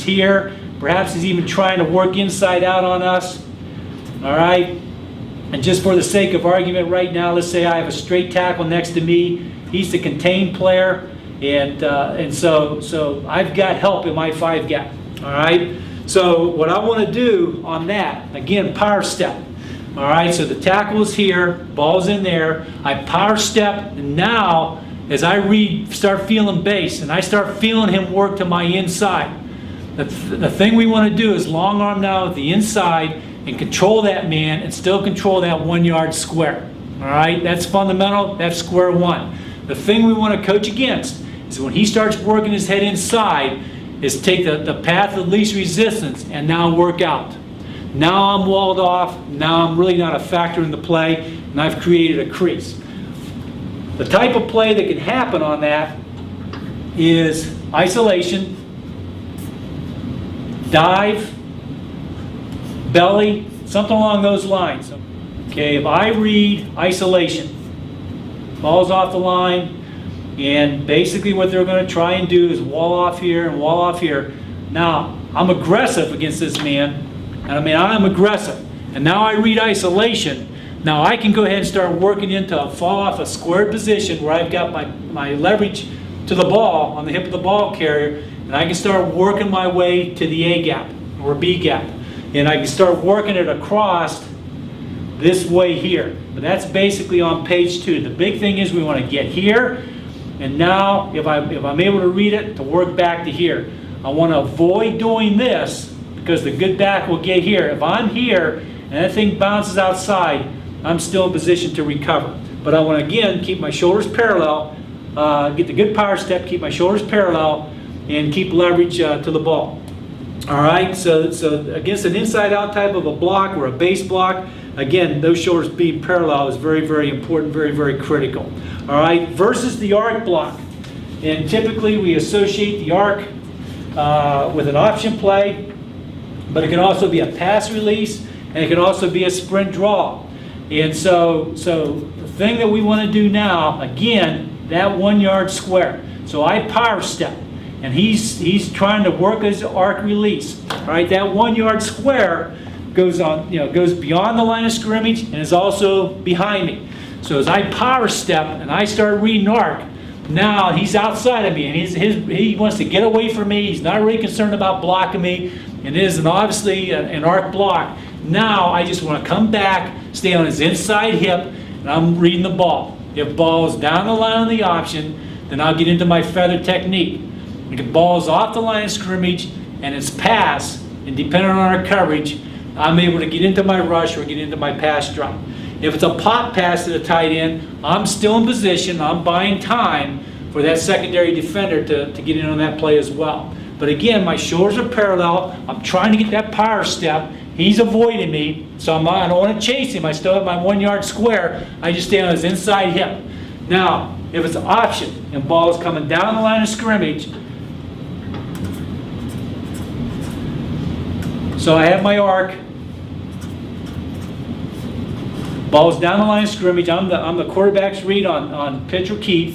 here. Perhaps he's even trying to work inside out on us. All right? And just for the sake of argument right now, let's say I have a straight tackle next to me. He's the contained player. And so I've got help in my 5 gap. All right? So what I want to do on that, again, power step. All right, so the tackle is here, ball's in there. I power step, and now as I start feeling base, and I start feeling him work to my inside. The thing we want to do is long arm now at the inside and control that man and still control that 1 yard square. All right, that's fundamental. That's square one. The thing we want to coach against is when he starts working his head inside, is take the path of least resistance and now work out. Now I'm walled off. Now I'm really not a factor in the play, and I've created a crease. The type of play that can happen on that is isolation, dive, belly, something along those lines. Okay, if I read isolation, ball's off the line, and basically what they're going to try and do is wall off here and wall off here. Now, I'm aggressive against this man, and I'm aggressive. And now I read isolation. Now I can go ahead and start working into a fall off a squared position where I've got my leverage to the ball on the hip of the ball carrier, and I can start working my way to the A gap or B gap. And I can start working it across this way here. But that's basically on page 2. The big thing is we want to get here, and now if I'm able to read it, to work back to here. I want to avoid doing this because the good back will get here. If I'm here and that thing bounces outside, I'm still in position to recover. But I want to, again, keep my shoulders parallel, get the good power step, keep my shoulders parallel, and keep leverage to the ball. All right, so against an inside-out type of a block or a base block, again, those shoulders being parallel is very, very important, very, very critical. All right, versus the arc block. And typically we associate the arc with an option play, but it can also be a pass release, and it can also be a sprint draw. And so the thing that we want to do now, again, that 1 yard square. So I power step, and he's trying to work his arc release. All right, that 1 yard square goes on, goes beyond the line of scrimmage and is also behind me. So as I power step and I start reading arc, now he's outside of me, and he wants to get away from me. He's not really concerned about blocking me, and it is obviously an arc block. Now I just want to come back, stay on his inside hip, and I'm reading the ball. If ball's down the line on the option, then I'll get into my feather technique. If the ball's off the line of scrimmage and it's pass, and depending on our coverage, I'm able to get into my rush or get into my pass drop. If it's a pop pass to the tight end, I'm still in position. I'm buying time for that secondary defender to get in on that play as well. But again, my shoulders are parallel. I'm trying to get that power step. He's avoiding me, so I don't want to chase him. I still have my 1 yard square. I just stay on his inside hip. Now, if it's an option and ball is coming down the line of scrimmage, so I have my arc. Ball's down the line of scrimmage. I'm the quarterback's read on pitch or keep.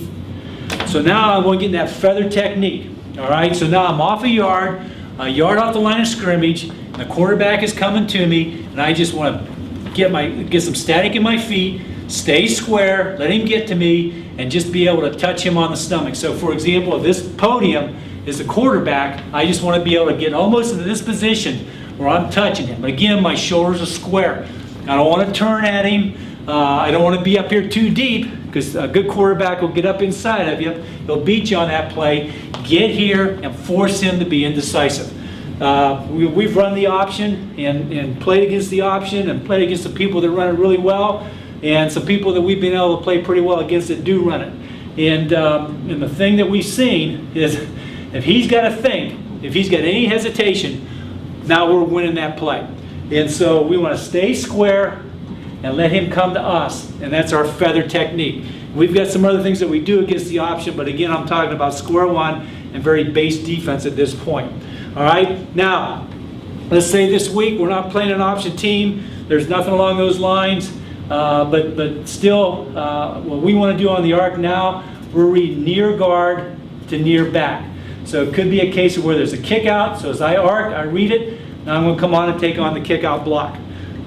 So now I'm going to get in that feather technique. All right. So now I'm off a yard off the line of scrimmage. And the quarterback is coming to me, and I just want to get some static in my feet, stay square, let him get to me, and just be able to touch him on the stomach. So, for example, if this podium is the quarterback, I just want to be able to get almost into this position where I'm touching him. But again, my shoulders are square. I don't want to turn at him. I don't want to be up here too deep, because a good quarterback will get up inside of you. He'll beat you on that play. Get here and force him to be indecisive. We've run the option and played against the option and played against the people that run it really well, and some people that we've been able to play pretty well against that do run it. And the thing that we've seen is if he's got to think, if he's got any hesitation, now we're winning that play. And so we want to stay square and let him come to us, and that's our feather technique. We've got some other things that we do against the option, but again, I'm talking about square one and very base defense at this point. All right, now, let's say this week we're not playing an option team. There's nothing along those lines, but still, what we want to do on the arc now, we're reading near guard to near back. So it could be a case of where there's a kick out. So as I arc, I read it. Now I'm going to come on and take on the kick out block.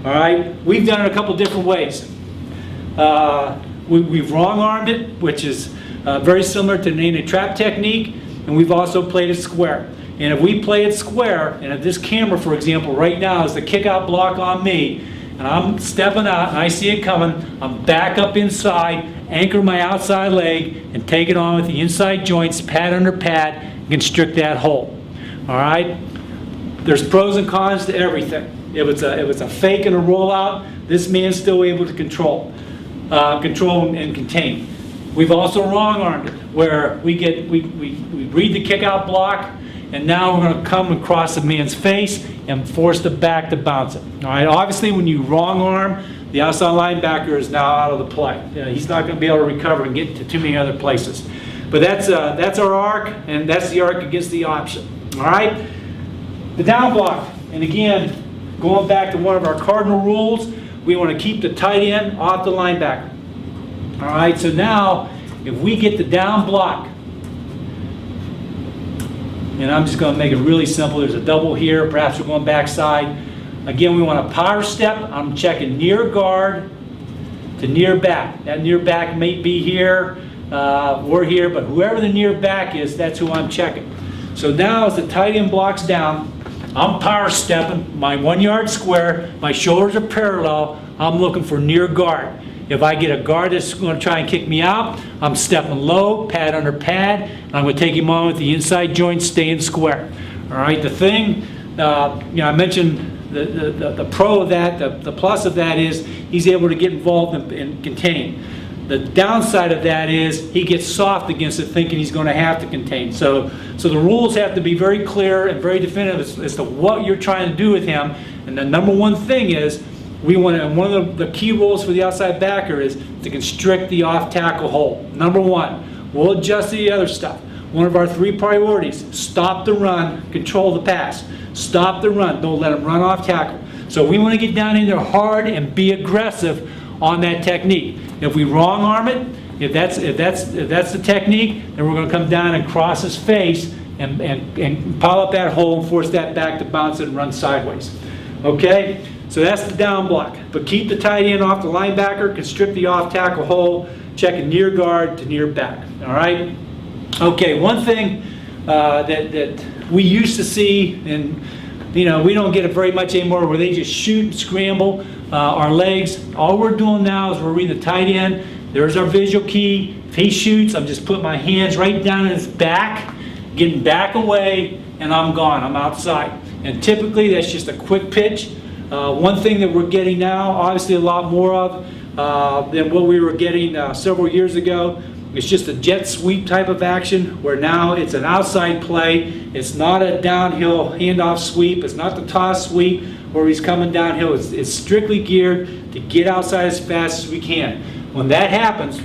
All right. We've done it a couple different ways. We've wrong armed it, which is very similar to the trap technique, and we've also played it square. And if we play it square, and if this camera, for example, right now is the kick out block on me, and I'm stepping out and I see it coming, I'm back up inside, anchor my outside leg, and take it on with the inside joints, pad under pad, and constrict that hole. All right? There's pros and cons to everything. If it's a fake and a rollout, this man's still able to control and contain. We've also wrong armed it, where we read the kick out block, and now we're going to come across the man's face and force the back to bounce it. All right. Obviously, when you wrong arm, the outside linebacker is now out of the play. He's not going to be able to recover and get to too many other places. But that's our arc, and that's the arc against the option. All right. The down block, and again, going back to one of our cardinal rules, we want to keep the tight end off the linebacker. All right. So now, if we get the down block, and I'm just going to make it really simple. There's a double here. Perhaps we're going backside. Again, we want a power step. I'm checking near guard to near back. That near back may be here or here, but whoever the near back is, that's who I'm checking. So now as the tight end blocks down, I'm power stepping my 1 yard square. My shoulders are parallel. I'm looking for near guard. If I get a guard that's going to try and kick me out, I'm stepping low, pad under pad, and I'm going to take him on with the inside joint, staying square. All right, the thing, I mentioned the pro of that, the plus of that is he's able to get involved and contain. The downside of that is he gets soft against it, thinking he's going to have to contain. So the rules have to be very clear and very definitive as to what you're trying to do with him. And the number one thing is, one of the key rules for the outside backer is to constrict the off tackle hole. Number one, we'll adjust the other stuff. One of our 3 priorities, stop the run, control the pass. Stop the run, don't let him run off tackle. So we want to get down in there hard and be aggressive on that technique. If we wrong arm it, if that's the technique, then we're going to come down and cross his face and pile up that hole and force that back to bounce it and run sideways. Okay? So that's the down block. But keep the tight end off the linebacker, constrict the off tackle hole, checking near guard to near back. All right? Okay, one thing that we used to see, and we don't get it very much anymore, where they just shoot and scramble our legs. All we're doing now is we're reading the tight end. There's our visual key. If he shoots, I'm just putting my hands right down in his back, getting back away, and I'm gone. I'm outside. And typically that's just a quick pitch. One thing that we're getting now, obviously a lot more of than what we were getting several years ago, it's just a jet sweep type of action, where now it's an outside play. It's not a downhill handoff sweep. It's not the toss sweep where he's coming downhill. It's strictly geared to get outside as fast as we can. When that happens,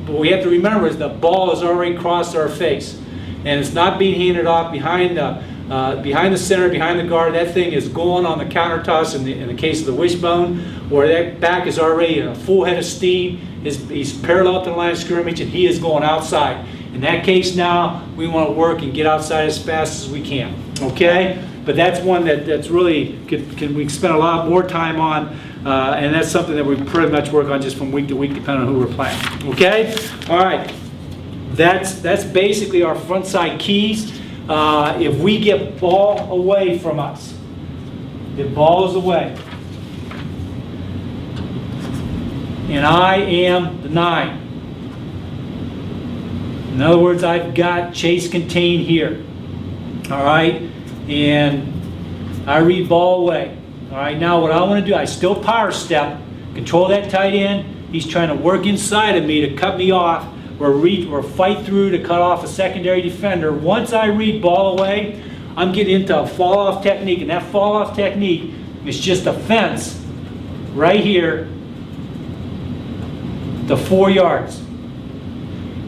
what we have to remember is the ball has already crossed our face, and it's not being handed off behind the center, behind the guard. That thing is going on the counter toss in the case of the wishbone, where that back is already in a full head of steam. He's parallel to the line of scrimmage, and he is going outside. In that case now, we want to work and get outside as fast as we can. Okay? But that's one that's really, we spend a lot more time on, and that's something that we pretty much work on just from week to week, depending on who we're playing. Okay? All right. That's basically our front side keys. If we get ball away from us, if ball is away, and I am the 9. In other words, I've got chase contain here. All right? And I read ball away. All right? Now what I want to do, I still power step, control that tight end. He's trying to work inside of me to cut me off, or fight through to cut off a secondary defender. Once I read ball away, I'm getting into a fall-off technique, and that fall-off technique is just a fence right here to 4 yards.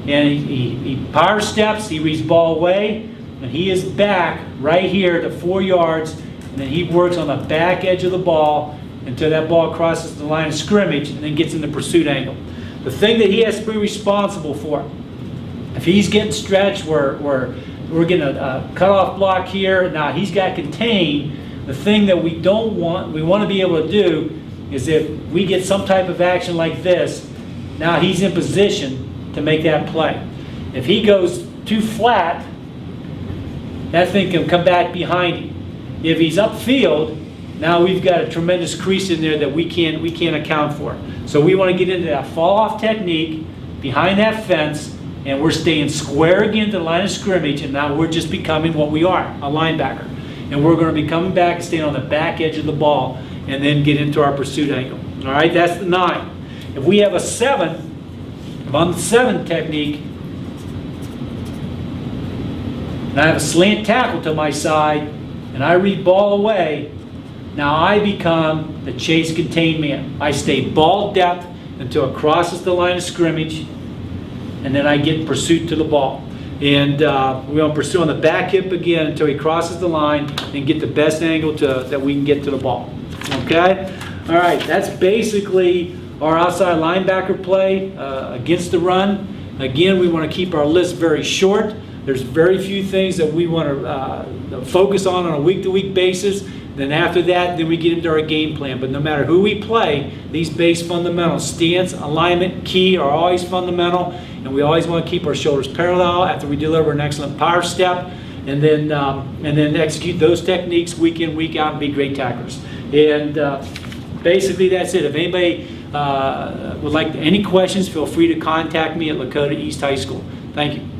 And he power steps, he reads ball away, and he is back right here to 4 yards, and then he works on the back edge of the ball until that ball crosses the line of scrimmage and then gets in the pursuit angle. The thing that he has to be responsible for, if he's getting stretched where we're getting a cutoff block here. Now he's got contained. The thing that we don't want, we want to be able to do is if we get some type of action like this, now he's in position to make that play. If he goes too flat, that thing can come back behind him. If he's upfield, now we've got a tremendous crease in there that we can't account for. So we want to get into that fall off technique behind that fence, and we're staying square again to the line of scrimmage, and now we're just becoming what we are, a linebacker. And we're going to be coming back and staying on the back edge of the ball and then get into our pursuit angle. All right, that's the 9. If we have a 7, if I'm the 7 technique, and I have a slant tackle to my side, and I read ball away, now I become the chase contained man. I stay ball depth until it crosses the line of scrimmage, and then I get pursuit to the ball. And we're going to pursue on the back hip again until he crosses the line and get the best angle that we can get to the ball. Okay? All right, that's basically our outside linebacker play against the run. Again, we want to keep our list very short. There's very few things that we want to focus on a week-to-week basis. Then after that, then we get into our game plan. But no matter who we play, these base fundamentals, stance, alignment, key, are always fundamental. And we always want to keep our shoulders parallel after we deliver an excellent power step. And then execute those techniques week in, week out, and be great tacklers. And basically that's it. If anybody would like any questions, feel free to contact me at Lakota East High School. Thank you.